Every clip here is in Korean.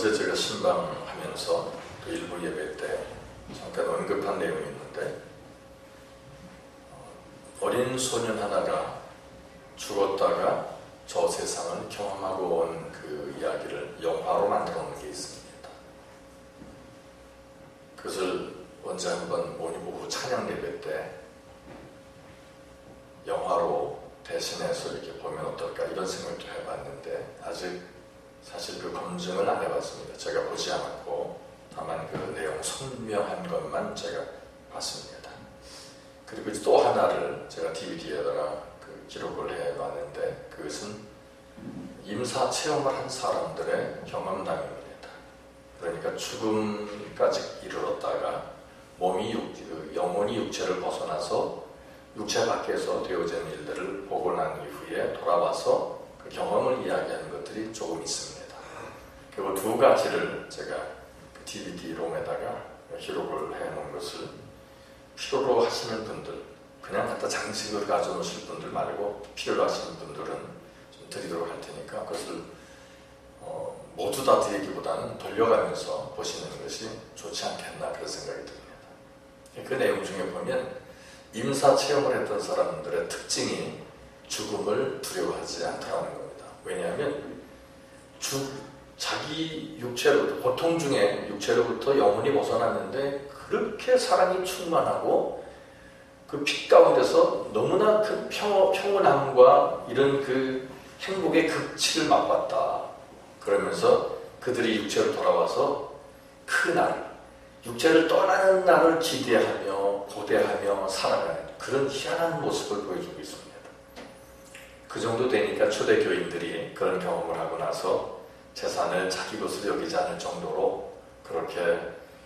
어제 제가 신방하면서 그 일부 예배 때 잠깐 언급한 내용이 있는데, 어린 소년 하나가 죽었다가 저 세상을 경험하고 온 그 이야기를 영화로 만들어 놓은 게 있습니다. 그것을 언제 한번 모니보고 찬양 예배 때 영화로 대신해서 이렇게 보면 어떨까 이런 생각도 해봤는데, 아직 사실 그 검증을 안 해봤습니다. 제가 보지 않았고 다만 그 내용 선명한 것만 제가 봤습니다. 그리고 또 하나를 제가 DVD에다가 그 기록을 해봤는데, 그것은 임사 체험을 한 사람들의 경험담입니다. 그러니까 죽음까지 이르렀다가 몸이 영혼이 육체를 벗어나서 육체 밖에서 되어진 일들을 보고 난 이후에 돌아와서 그 경험을 이야기하는 것들이 조금 있습니다. 그리고 두 가지를 제가 그 DVD-롬에다가 기록을 해놓은 것을 필요로 하시는 분들, 그냥 갖다 장식을 가져놓으실 분들 말고 필요로 하시는 분들은 좀 드리도록 할 테니까 그것을 모두 다 드리기보다는 돌려가면서 보시는 것이 좋지 않겠나 그런 생각이 듭니다. 그 내용 중에 보면 임사 체험을 했던 사람들의 특징이 죽음을 두려워하지 않더라는 겁니다. 왜냐하면 자기 육체로부터, 고통 중에 육체로부터 영혼이 벗어났는데 그렇게 사랑이 충만하고 그 빛 가운데서 너무나 큰 평온함과 이런 그 행복의 극치를 맛봤다. 그러면서 그들이 육체로 돌아와서 그 날, 육체를 떠나는 날을 기대하며 고대하며 살아가는 그런 희한한 모습을 보여주고 있습니다. 그 정도 되니까 초대교인들이 그런 경험을 하고 나서 재산을 자기 것으로 여기지 않을 정도로 그렇게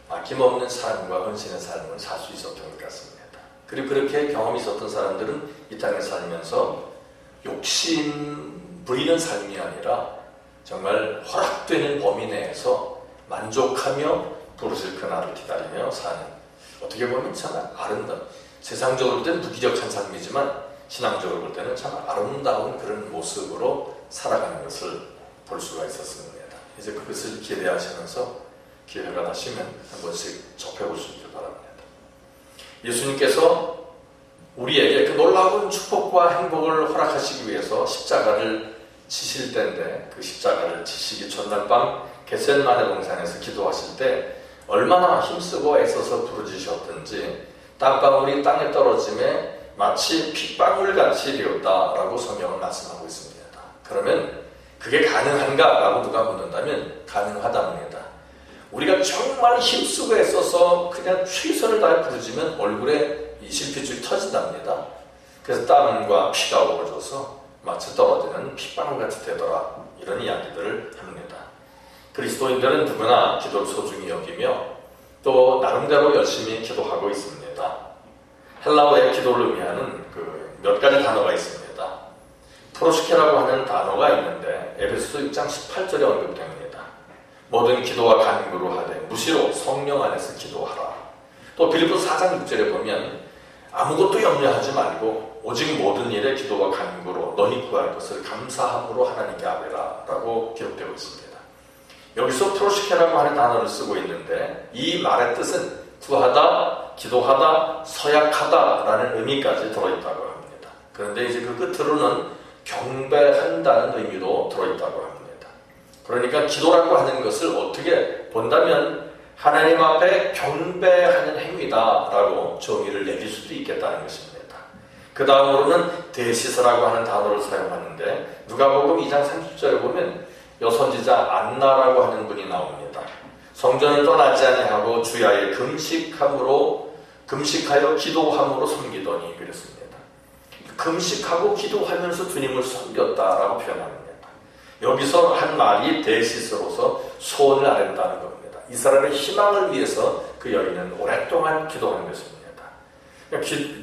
아낌없는 삶과 헌신의 삶을 살 수 있었던 것 같습니다. 그리고 그렇게 경험이 있었던 사람들은 이 땅에 살면서 욕심 부리는 삶이 아니라 정말 허락되는 범위 내에서 만족하며 부르실 그날을 기다리며 사는, 어떻게 보면 참 아름다운, 세상적으로 볼 때는 무기력한 삶이지만 신앙적으로 볼 때는 참 아름다운 그런 모습으로 살아가는 것을 볼 수가 있었습니다. 이제 그것을 기대하시면서 기회가 나시면 한 번씩 접해볼 수 있길 바랍니다. 예수님께서 우리에게 그 놀라운 축복과 행복을 허락하시기 위해서 십자가를 지실 때인데, 그 십자가를 지시기 전날 밤 겟세마네 동산에서 기도하실 때 얼마나 힘쓰고 애써서 부르짖으셨던지 땀방울이 땅에 떨어짐에 마치 핏방울같이 되었다라고 성경은 말씀하고 있습니다. 그러면 그게 가능한가? 라고 누가 묻는다면 가능하답니다. 우리가 정말 힘쓰고 애써서 그냥 최선을 다해 부르짖으면 얼굴에 이 실핏줄이 터진답니다. 그래서 땀과 피가 어우러져서 마치 떨어지는 핏방울같이 되더라, 이런 이야기들을 합니다. 그리스도인들은 누구나 기도를 소중히 여기며 또 나름대로 열심히 기도하고 있습니다. 헬라어의 기도를 의미하는 그 몇 가지 단어가 있습니다. 프로시케라고 하는 단어가 있는데 에베소서 6장 18절에 언급됩니다. 모든 기도와 간구로 하되 무시로 성령 안에서 기도하라. 또 빌립보서 4장 6절에 보면 아무것도 염려하지 말고 오직 모든 일에 기도와 간구로 너희 구할 것을 감사함으로 하나님께 아뢰라 라고 기록되고 있습니다. 여기서 프로시케라고 하는 단어를 쓰고 있는데 이 말의 뜻은 구하다, 기도하다, 서약하다 라는 의미까지 들어있다고 합니다. 그런데 이제 그 끝으로는 경배한다는 의미도 들어있다고 합니다. 그러니까 기도라고 하는 것을 어떻게 본다면 하나님 앞에 경배하는 행위다 라고 정의를 내릴 수도 있겠다는 것입니다. 그 다음으로는 데시스라고 하는 단어를 사용하는데 누가복음 2장 30절에 보면 여선지자 안나라고 하는 분이 나옵니다. 성전을 떠나지 아니하고 주야에 금식하여 기도함으로 섬기더니 그랬습니다. 금식하고 기도하면서 주님을 섬겼다라고 표현합니다. 여기서 한 말이 데시스로서 소원을 아랜다는 겁니다. 이스라엘의 희망을 위해서 그 여인은 오랫동안 기도하는 것입니다.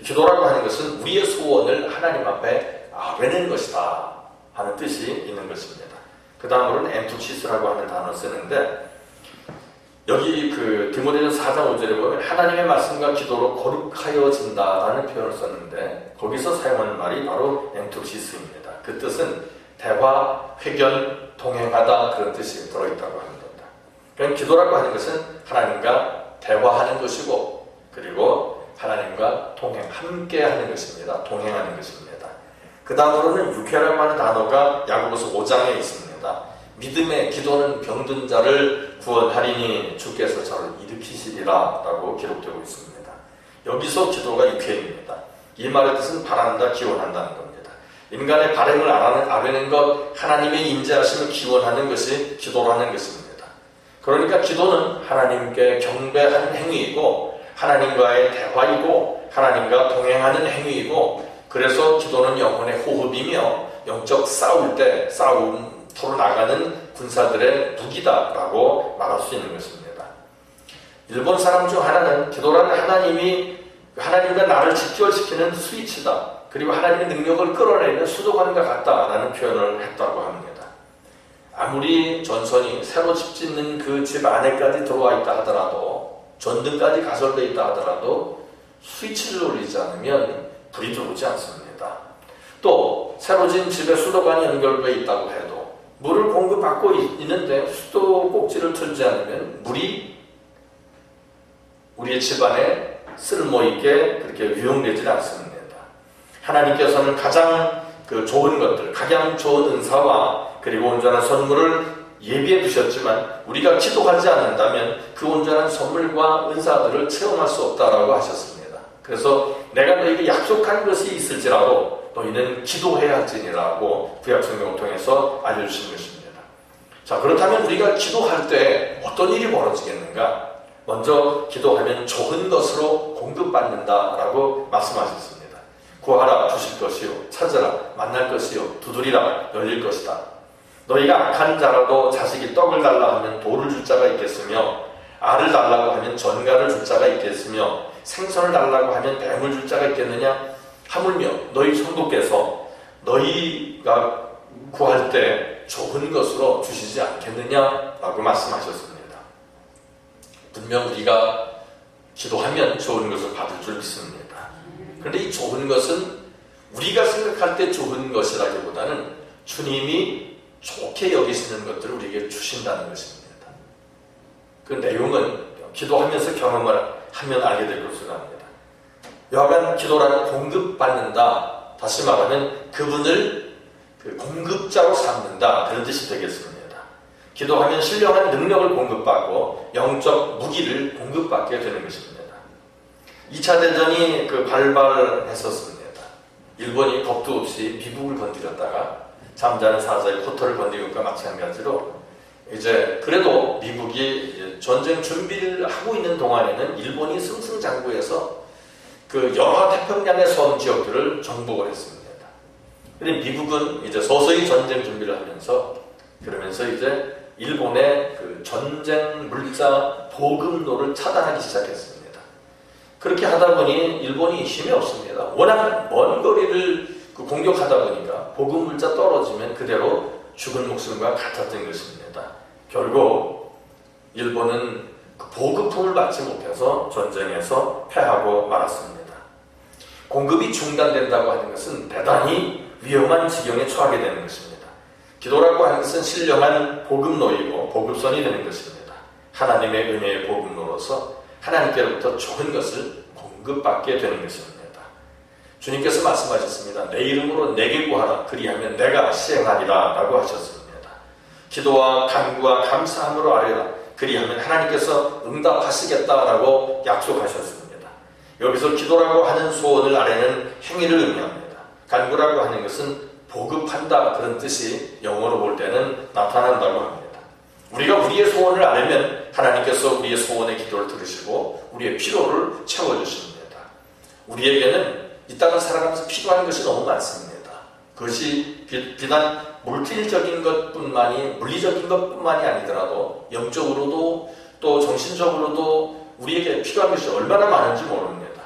기도라고 하는 것은 우리의 소원을 하나님 앞에 아뢰는 것이다 하는 뜻이 있는 것입니다. 그 다음으로는 엔투시스라고 하는 단어를 쓰는데, 여기 그 디모데전서 4장 5절에 보면 하나님의 말씀과 기도로 거룩하여진다라는 표현을 썼는데 거기서 사용하는 말이 바로 엔투시스입니다. 그 뜻은 대화, 회견, 동행하다 그런 뜻이 들어있다고 합니다. 그럼 기도라고 하는 것은 하나님과 대화하는 것이고, 그리고 하나님과 함께 하는 것입니다. 동행하는 것입니다. 그 다음으로는 육회라고 하는 단어가 야고보서 5장에 있습니다. 믿음의 기도는 병든 자를 구원하리니 주께서 저를 일으키시리라 라고 기록되고 있습니다. 여기서 기도가 육회입니다. 이 말의 뜻은 바란다, 기원한다는 겁니다. 인간의 바람을 알아내는 것, 하나님의 인자하심을 기원하는 것이 기도라는 것입니다. 그러니까 기도는 하나님께 경배하는 행위이고, 하나님과의 대화이고, 하나님과 동행하는 행위이고, 그래서 기도는 영혼의 호흡이며 영적 싸움터로 나가는 군사들의 무기다라고 말할 수 있는 것입니다. 일본 사람 중 하나는 기도라는 하나님과 나를 직결시키는 스위치다. 그리고 하나님의 능력을 끌어내는 수도관과 같다라는 표현을 했다고 합니다. 아무리 전선이 새로 집 짓는 그 집 안에까지 들어와 있다 하더라도, 전등까지 가설되어 있다 하더라도 스위치를 올리지 않으면 불이 들어오지 않습니다. 또 새로 지은 집에 수도관이 연결되어 있다고 해도 물을 공급받고 있는데 수도 꼭지를 틀지 않으면 물이 우리의 집안에 쓸모있게 그렇게 유용되지 않습니다. 하나님께서는 가장 좋은 것들, 가장 좋은 은사와 그리고 온전한 선물을 예비해 두셨지만 우리가 기도하지 않는다면 그 온전한 선물과 은사들을 체험할 수 없다라고 하셨습니다. 그래서 내가 너에게 약속한 것이 있을지라도 너희는 기도해야 할지니라고 구약성경을 통해서 알려주신 것입니다. 자, 그렇다면 우리가 기도할 때 어떤 일이 벌어지겠는가? 먼저 기도하면 좋은 것으로 공급받는다라고 말씀하셨습니다. 구하라 주실 것이요, 찾으라 만날 것이요, 두드리라 열릴 것이다. 너희가 악한 자라도 자식이 떡을 달라 하면 돌을 줄 자가 있겠으며, 알을 달라고 하면 전갈을 줄 자가 있겠으며, 생선을 달라고 하면 뱀을 줄 자가 있겠느냐? 하물며 너희 천국께서 너희가 구할 때 좋은 것으로 주시지 않겠느냐라고 말씀하셨습니다. 분명 우리가 기도하면 좋은 것을 받을 줄 믿습니다. 그런데 이 좋은 것은 우리가 생각할 때 좋은 것이라기보다는 주님이 좋게 여기시는 것들을 우리에게 주신다는 것입니다. 그 내용은 기도하면서 경험을 하면 알게 될 것으로 합니다. 여하간 기도라는 공급받는다, 다시 말하면 그분을 공급자로 삼는다, 그런 뜻이 되겠습니다. 기도하면 신령한 능력을 공급받고 영적 무기를 공급받게 되는 것입니다. 2차 대전이 발발했었습니다. 일본이 겁도 없이 미국을 건드렸다가 잠자는 사자의 코털을 건드린 것과 마찬가지로 그래도 미국이 전쟁 준비를 하고 있는 동안에는 일본이 승승장구해서 여러 태평양의 섬 지역들을 정복을 했습니다. 그런데 미국은 서서히 전쟁 준비를 하면서 그러면서 일본의 전쟁 물자 보급로를 차단하기 시작했습니다. 그렇게 하다 보니 일본이 힘이 없습니다. 워낙 먼 거리를 공격하다 보니까 보급 물자 떨어지면 그대로 죽은 목숨과 같았던 것입니다. 결국 일본은 보급품을 받지 못해서 전쟁에서 패하고 말았습니다. 공급이 중단된다고 하는 것은 대단히 위험한 지경에 처하게 되는 것입니다. 기도라고 하는 것은 신령한 보급로이고 보급선이 되는 것입니다. 하나님의 은혜의 보급로로서 하나님께로부터 좋은 것을 공급받게 되는 것입니다. 주님께서 말씀하셨습니다. 내 이름으로 내게 구하라, 그리하면 내가 시행하리라 라고 하셨습니다. 기도와 간구와 감사함으로 아뢰라, 그리하면 하나님께서 응답하시겠다라고 약속하셨습니다. 여기서 기도라고 하는 소원을 아뢰는 행위를 의미합니다. 간구라고 하는 것은 보급한다, 그런 뜻이 영어로 볼 때는 나타난다고 합니다. 우리가 우리의 소원을 아뢰면 하나님께서 우리의 소원의 기도를 들으시고 우리의 필요를 채워주십니다. 우리에게는 이 땅을 살아가면서 필요한 것이 너무 많습니다. 그것이 비단 물질적인 물리적인 것뿐만이 아니더라도 영적으로도 또 정신적으로도 우리에게 필요한 것이 얼마나 많은지 모릅니다.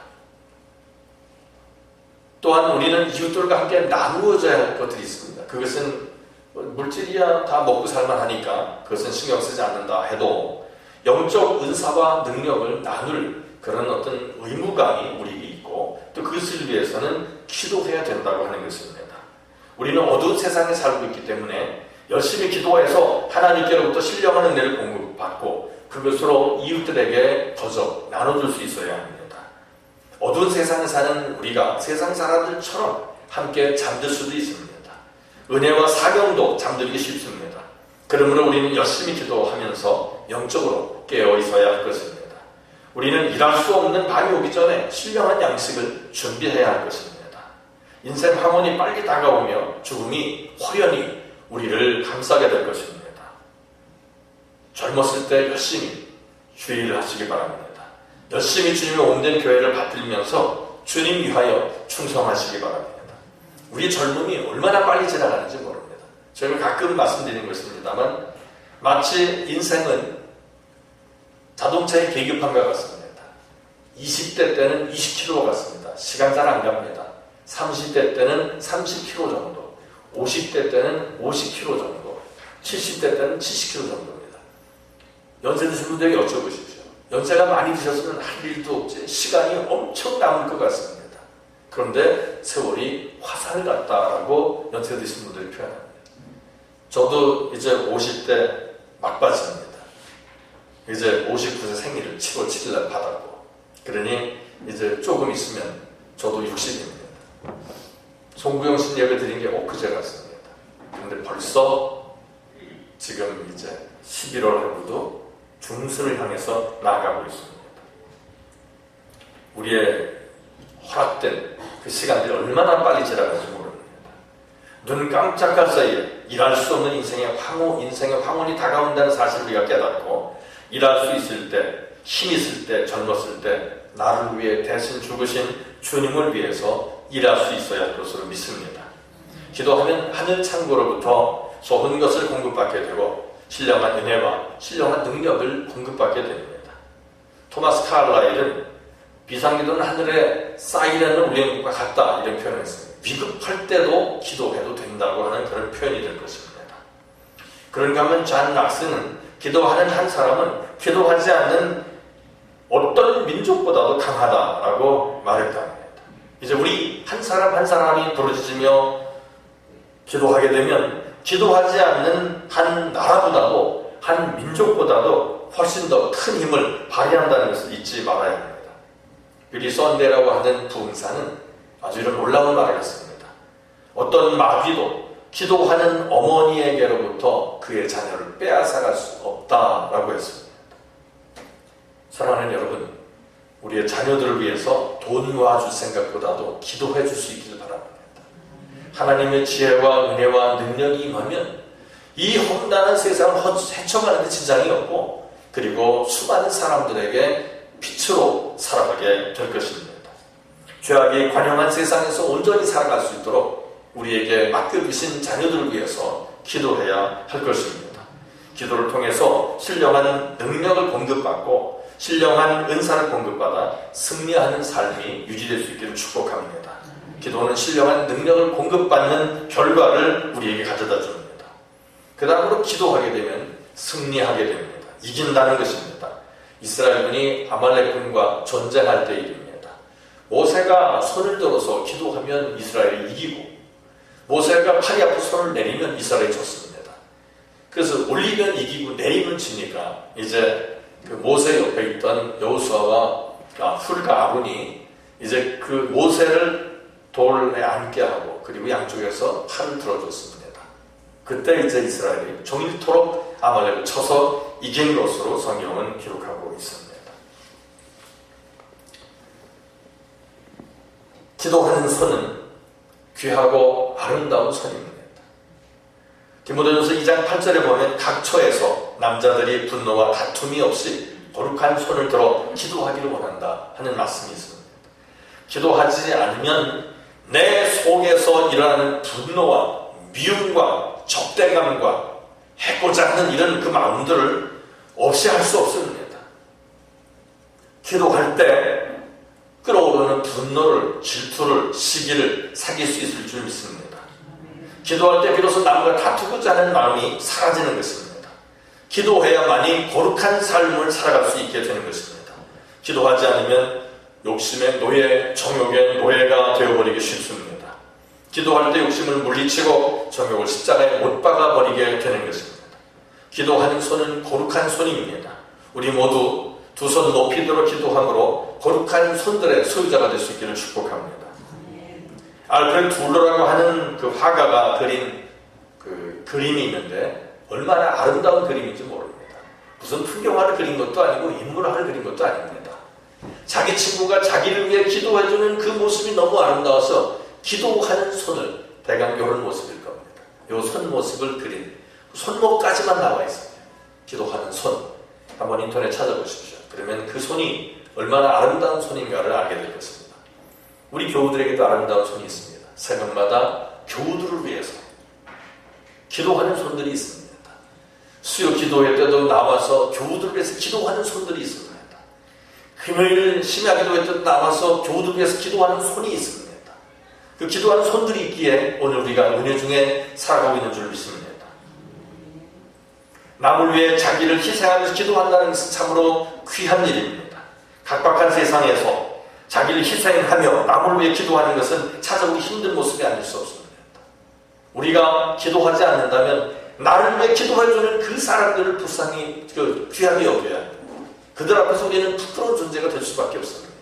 또한 우리는 이웃들과 함께 나누어져야 할 것들이 있습니다. 그것은 물질이야 다 먹고 살만하니까 그것은 신경 쓰지 않는다 해도 영적 은사와 능력을 나눌 그런 어떤 의무감이 우리에게 있고, 또 그것을 위해서는 기도해야 된다고 하는 것입니다. 우리는 어두운 세상에 살고 있기 때문에 열심히 기도해서 하나님께로부터 신령한 은혜를 공급받고 그것으로 이웃들에게 거저 나눠줄 수 있어야 합니다. 어두운 세상에 사는 우리가 세상 사람들처럼 함께 잠들 수도 있습니다. 은혜와 사경도 잠들기 쉽습니다. 그러므로 우리는 열심히 기도하면서 영적으로 깨어 있어야 할 것입니다. 우리는 일할 수 없는 밤이 오기 전에 신령한 양식을 준비해야 할 것입니다. 인생 황혼이 빨리 다가오며 죽음이 호련히 우리를 감싸게 될 것입니다. 젊었을 때 열심히 주의를 하시기 바랍니다. 열심히 주님의 온된 교회를 받들면서 주님 위하여 충성하시기 바랍니다. 우리 젊음이 얼마나 빨리 지나가는지 모릅니다. 저희가 가끔 말씀드리는 것입니다만 마치 인생은 자동차의 계기판과 같습니다. 20대 때는 20km 같습니다. 시간 잘 안 갑니다. 30대 때는 30km 정도, 50대 때는 50km 정도, 70대 때는 70km 정도입니다. 연세 드신 분들에게 여쭤보십시오. 연세가 많이 드셨으면 할 일도 없지 시간이 엄청 남을 것 같습니다. 그런데 세월이 화살 같다라고 연세 드신 분들이 표현합니다. 저도 이제 50대 막바지입니다. 이제 59세 생일을 7월 7일날 받았고, 그러니 이제 조금 있으면 저도 60입니다. 송구영 씨 예배 드린 게 엊그제 같습니다. 그런데 벌써 지금 이제 11월 하루도 중순을 향해서 나아가고 있습니다. 우리의 허락된 그 시간들이 얼마나 빨리 지나가는지 모릅니다. 눈 깜짝할 사이에 일할 수 없는 인생의 황혼이 다가온다는 사실을 우리가 깨닫고, 일할 수 있을 때, 힘 있을 때, 젊었을 때 나를 위해 대신 죽으신 주님을 위해서 일할 수 있어야 할 것으로 믿습니다. 기도하면 하늘 창고로부터 좋은 것을 공급받게 되고 신령한 은혜와 신령한 능력을 공급받게 됩니다. 토마스 칼라일은 비상기도는 하늘에 사이렌을 울리는 것과 같다, 이런 표현을 했습니다. 위급할 때도 기도해도 된다고 하는 그런 표현이 될 것입니다. 그런가 하면 존 락스는 기도하는 한 사람은 기도하지 않는 어떤 민족보다도 강하다라고 말했다. 이제 우리 한 사람 한 사람이 부르짖으며 기도하게 되면 기도하지 않는 한 나라보다도 한 민족보다도 훨씬 더 큰 힘을 발휘한다는 것을 잊지 말아야 합니다. 빌리 썬데라고 하는 부흥사는 아주 이런 놀라운 말을 했습니다. 어떤 마귀도 기도하는 어머니에게로부터 그의 자녀를 빼앗아갈 수 없다라고 했습니다. 사랑하는 여러분, 우리의 자녀들을 위해서 돈 모아줄 생각보다도 기도해 줄 수 있기를 바랍니다. 하나님의 지혜와 은혜와 능력이 임하면 이 험난한 세상을 헤쳐가는 데 지장이 없고, 그리고 수많은 사람들에게 빛으로 살아가게 될 것입니다. 죄악이 관영한 세상에서 온전히 살아갈 수 있도록 우리에게 맡겨주신 자녀들을 위해서 기도해야 할 것입니다. 기도를 통해서 신령한 능력을 공급받고 신령한 은사를 공급받아 승리하는 삶이 유지될 수 있기를 축복합니다. 기도는 신령한 능력을 공급받는 결과를 우리에게 가져다 줍니다. 그 다음으로 기도하게 되면 승리하게 됩니다. 이긴다는 것입니다. 이스라엘군이 아말렉군과 전쟁할 때 일입니다. 모세가 손을 들어서 기도하면 이스라엘이 이기고, 모세가 팔이 아파 손을 내리면 이스라엘이 졌습니다. 그래서 올리면 이기고 내리면 지니까 이제 그 모세 옆에 있던 여호수아와 훌과 아론이 이제 그 모세를 돌에 앉게 하고, 그리고 양쪽에서 팔을 들어줬습니다. 그때 이제 이스라엘이 종일토록 아말렉을 쳐서 이긴 것으로 성경은 기록하고 있습니다. 기도하는 손은 귀하고 아름다운 손입니다. 디모데전서 2장 8절에 보면 각 처에서 남자들이 분노와 다툼이 없이 거룩한 손을 들어 기도하기를 원한다 하는 말씀이 있습니다. 기도하지 않으면 내 속에서 일어나는 분노와 미움과 적대감과 해고자 하는 이런 그 마음들을 없이 할 수 없습니다. 기도할 때 끓어오르는 분노를, 질투를, 시기를 사귈 수 있을 줄 믿습니다. 기도할 때 비로소 남과 다투고자 하는 마음이 사라지는 것입니다. 기도해야만이 거룩한 삶을 살아갈 수 있게 되는 것입니다. 기도하지 않으면 욕심의 노예, 정욕의 노예가 되어버리기 쉽습니다. 기도할 때 욕심을 물리치고 정욕을 십자가에 못 박아버리게 되는 것입니다. 기도하는 손은 거룩한 손입니다. 우리 모두 두 손 높이 들어 기도함으로 거룩한 손들의 소유자가 될 수 있기를 축복합니다. 알프레드 둘러라고 하는 그 화가가 그린 그 그림이 있는데 얼마나 아름다운 그림인지 모릅니다. 무슨 풍경화를 그린 것도 아니고 인물화를 그린 것도 아닙니다. 자기 친구가 자기를 위해 기도해주는 그 모습이 너무 아름다워서 기도하는 손을, 대강 이런 모습일 겁니다. 이 손 모습을 그린 손목까지만 나와 있습니다. 기도하는 손. 한번 인터넷 찾아보십시오. 그러면 그 손이 얼마나 아름다운 손인가를 알게 될 것입니다. 우리 교우들에게도 아름다운 손이 있습니다. 새벽마다 교우들을 위해서 기도하는 손들이 있습니다. 수요 기도회 때도 나와서 교우들을 위해서 기도하는 손들이 있습니다. 금요일 심야 기도회 때도 나와서 교우들을 위해서 기도하는 손이 있습니다. 그 기도하는 손들이 있기에 오늘 우리가 은혜 중에 살아가고 있는 줄 믿습니다. 남을 위해 자기를 희생하면서 기도한다는 것은 참으로 귀한 일입니다. 각박한 세상에서 자기를 희생하며 남을 위해 기도하는 것은 찾아보기 힘든 모습이 아닐 수 없습니다. 우리가 기도하지 않는다면 나를 위해 기도해주는 그 사람들을 불쌍히 귀하게 여겨야 합니다. 그들 앞에서 우리는 부끄러운 존재가 될 수밖에 없습니다.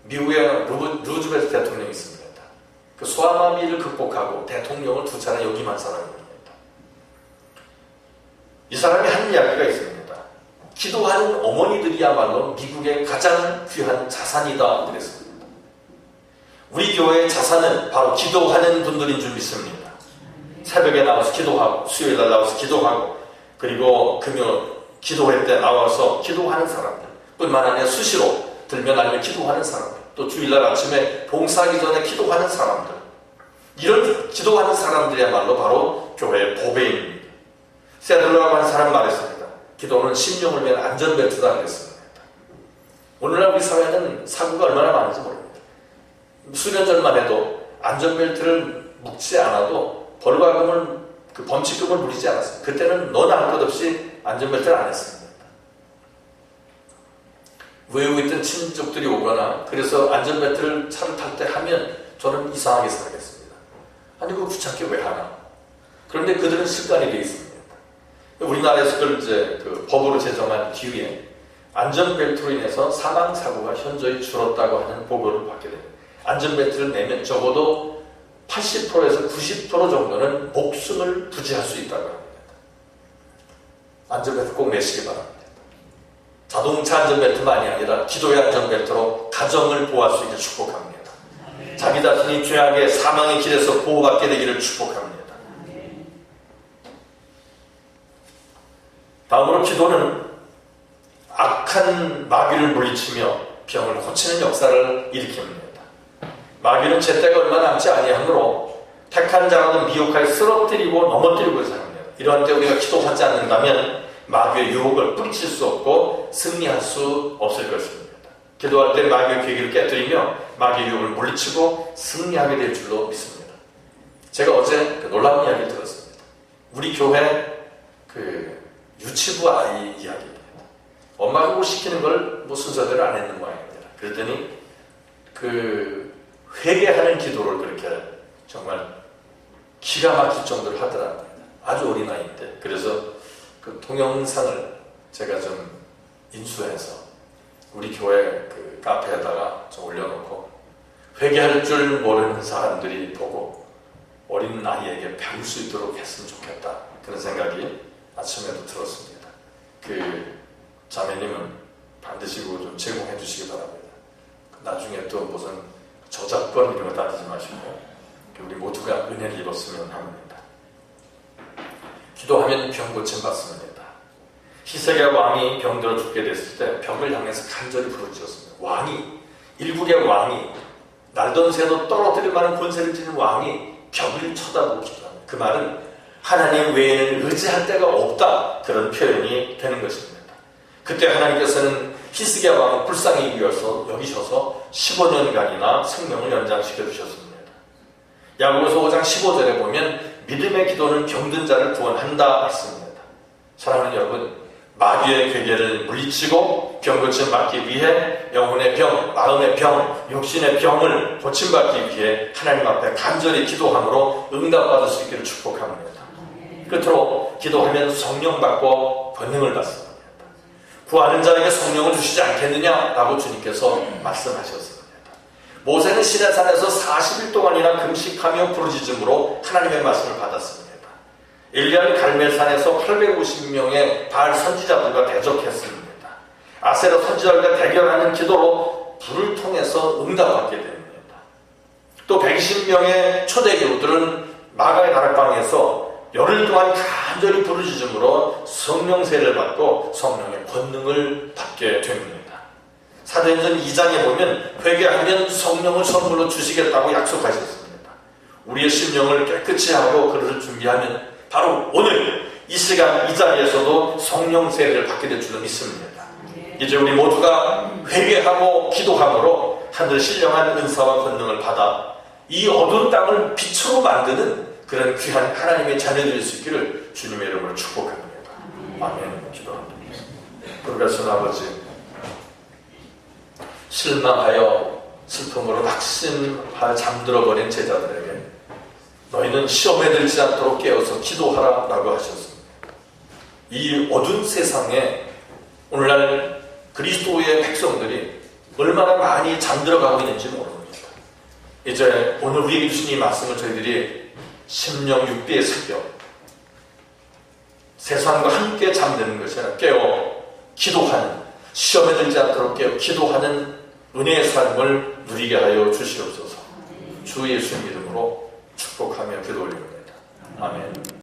미국의 루즈벨트 대통령이 있습니다. 그 소아마비를 극복하고 대통령을 2차례 역임한 사람입니다. 이 사람이 한 이야기가 있습니다. 기도하는 어머니들이야말로 미국의 가장 귀한 자산이다 그랬습니다. 우리 교회의 자산은 바로 기도하는 분들인 줄 믿습니다. 새벽에 나와서 기도하고 수요일날 나와서 기도하고 그리고 금요 기도회 때 나와서 기도하는 사람들 뿐만 아니라 수시로 들면 알면 기도하는 사람들 또 주일날 아침에 봉사하기 전에 기도하는 사람들 이런 기도하는 사람들이야말로 바로 교회의 보배입니다. 세들러라고 하는 사람 말했습니다. 기도는 심령을 위한 안전벨트다 그랬습니다. 오늘날 우리 사회는 사고가 얼마나 많은지 모릅니다. 수년 전만 해도 안전벨트를 묶지 않아도 벌과금을 범칙금을 물리지 않았습니다. 그때는 너나 할 것 없이 안전벨트를 안 했습니다. 외국에 있던 친족들이 오거나 그래서 안전벨트를 차를 탈 때 하면 저는 이상하게 생각했습니다. 아니 그거 귀찮게 왜 하나? 그런데 그들은 습관이 되어 있습니다. 우리나라에서 그걸 이제 그 법으로 제정한 뒤에 안전벨트로 인해서 사망사고가 현저히 줄었다고 하는 보고를 받게 됩니다. 안전벨트를 매면 적어도 80%에서 90% 정도는 목숨을 부지할 수 있다고 합니다. 안전벨트 꼭 매시기 바랍니다. 자동차 안전벨트만이 아니라 기도의 안전벨트로 가정을 보호할 수 있게 축복합니다. 자기 자신이 죄악의 사망의 길에서 보호받게 되기를 축복합니다. 다음으로 기도는 악한 마귀를 물리치며 병을 고치는 역사를 일으킵니다. 마귀는 제때가 얼마 남지 아니하므로 택한 자라도 미혹하여 쓰러뜨리고 넘어뜨리고자 합니다. 이러한 때 우리가 기도하지 않는다면 마귀의 유혹을 뿌리칠 수 없고 승리할 수 없을 것입니다. 기도할 때 마귀의 계기를 깨뜨리며 마귀의 유혹을 물리치고 승리하게 될 줄로 믿습니다. 제가 어제 놀라운 이야기를 들었습니다. 우리 교회 유치부 아이 이야기입니다. 엄마가 뭐 시키는 걸 뭐 순서대로 안 했는 모양입니다. 그랬더니 회개하는 기도를 그렇게 정말 기가 막힐 정도로 하더랍니다. 아주 어린아이인데. 그래서 그 동영상을 제가 좀 인수해서 우리 교회 그 카페에다가 좀 올려놓고 회개할 줄 모르는 사람들이 보고 어린 아이에게 배울 수 있도록 했으면 좋겠다. 그런 생각이 아침에도 들었습니다. 그 자매님은 반드시 좀 제공해 주시기 바랍니다. 나중에 또 무슨 저작권 이런 거 따지지 마시고 우리 모두가 은혜를 입었으면 합니다. 기도하면 병 고침 받습니다. 히스기야 왕이 병들어 죽게 됐을 때 병을 향해서 간절히 부르짖었습니다. 일국의 왕이 날던 새도 떨어뜨릴 만한 권세를 지닌 왕이 벽을 쳐다보고 기도합니다. 그 말은 하나님 외에는 의지할 데가 없다. 그런 표현이 되는 것입니다. 그때 하나님께서는 히스기야 왕을 불쌍히 여기셔서 15년간이나 생명을 연장시켜 주셨습니다. 야고보서 5장 15절에 보면 믿음의 기도는 병든 자를 구원한다 했습니다. 사랑하는 여러분, 마귀의 괴계를 물리치고 병 고침 받기 위해 영혼의 병, 마음의 병, 육신의 병을 고침받기 위해 하나님 앞에 간절히 기도함으로 응답받을 수 있기를 축복합니다. 끝으로 기도하면 성령 받고 권능을 받습니다. 구하는 자에게 성령을 주시지 않겠느냐라고 주님께서 말씀하셨습니다. 모세는 시내산에서 40일 동안이나 금식하며 부르짖음으로 하나님의 말씀을 받았습니다. 엘리야는 갈멜산에서 850명의 바알 선지자들과 대적했습니다. 아세라 선지자들과 대결하는 기도로 불을 통해서 응답받게 됩니다. 또 120명의 초대교우들은 마가의 다락방에서 열흘 동안 간절히 부르짖음으로 성령 세례를 받고 성령의 권능을 받게 됩니다. 사도행전 2장에 보면 회개하면 성령을 선물로 주시겠다고 약속하셨습니다. 우리의 심령을 깨끗이 하고 그릇을 준비하면 바로 오늘 이 시간 이 자리에서도 성령 세례를 받게 될 줄로 믿습니다. 이제 우리 모두가 회개하고 기도함으로 하늘 신령한 은사와 권능을 받아 이 어두운 땅을 빛으로 만드는 그런 귀한 하나님의 자녀들일 수 있기를 주님의 이름으로 축복합니다. 아멘. 기도합니다. 그러신 아버지, 실망하여 슬픔으로 낙심하여 잠들어버린 제자들에게 너희는 시험에 들지 않도록 깨어서 기도하라라고 하셨습니다. 이 어두운 세상에 오늘날 그리스도의 백성들이 얼마나 많이 잠들어가고 있는지 모릅니다. 이제 오늘 우리에게 주신 이 말씀을 저희들이 심령 육비의 새벽 세상과 함께 잠드는 것이 아니라 깨어 기도하는, 시험에 들지 않도록 깨어 기도하는 은혜의 삶을 누리게 하여 주시옵소서. 주 예수의 이름으로 축복하며 기도 올립니다. 아멘.